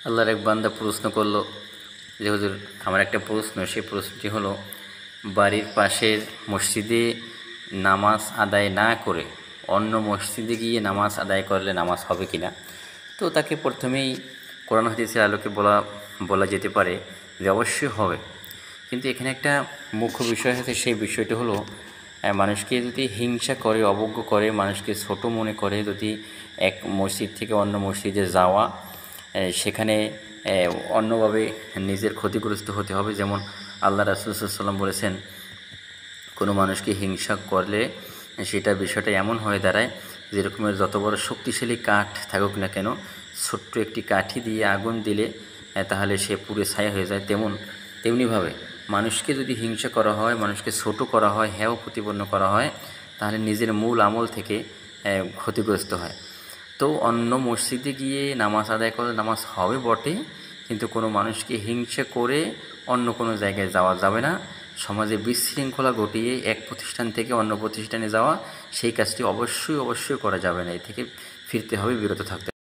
আল্লাহর এক বান্দা প্রশ্ন করল যে হুজুর, আমার একটা প্রশ্ন, সেই প্রশ্নটি হলো বাড়ির পাশের মসজিদে নামাজ আদায় না করে অন্য মসজিদে গিয়ে নামাজ আদায় করলে নামাজ হবে কি না। তো তাকে প্রথমেই কোরআন হাদিসের আলোকে বলা যেতে পারে যে অবশ্যই হবে। কিন্তু এখানে একটা মুখ্য বিষয় আছে, সেই বিষয়টি হলো মানুষকে যদি হিংসা করে, অবজ্ঞ করে, মানুষকে ছোট মনে করে, যদি এক মসজিদ থেকে অন্য মসজিদে যাওয়া, সেখানে অন্যভাবে নিজের ক্ষতিগ্রস্ত হতে হবে। যেমন আল্লাহ রাসূল সাল্লাল্লাহু আলাইহি ওয়াসাল্লাম বলেছেন, কোনো মানুষকে হিংসা করলে সেটা বিষয়টা এমন হয়ে দাঁড়ায় যেরকমের যত বড় শক্তিশালী কাঠ থাকুক না কেন, ছোট্ট একটি কাঠি দিয়ে আগুন দিলে তাহলে সে পুড়ে ছাই হয়ে যায়। তেমনিভাবে মানুষকে যদি হিংসা করা হয়, মানুষকে ছোট করা হয়, হেয় প্রতিপন্ন করা হয়, তাহলে নিজের মূল আমল থেকে ক্ষতিগ্রস্ত হয়। তো অন্য মসজিদে গিয়ে নামাজ আদায় করলে নামাজ হবে বটে, কিন্তু কোনো মানুষকে হিংসা করে অন্য কোনো জায়গায় যাওয়া যাবে না। সমাজে বিশৃঙ্খলা ঘটিয়ে এক প্রতিষ্ঠান থেকে অন্য প্রতিষ্ঠানে যাওয়া, সেই কাজটি অবশ্যই করা যাবে না। এ থেকে ফিরতে হবে, বিরত থাকতে হবে।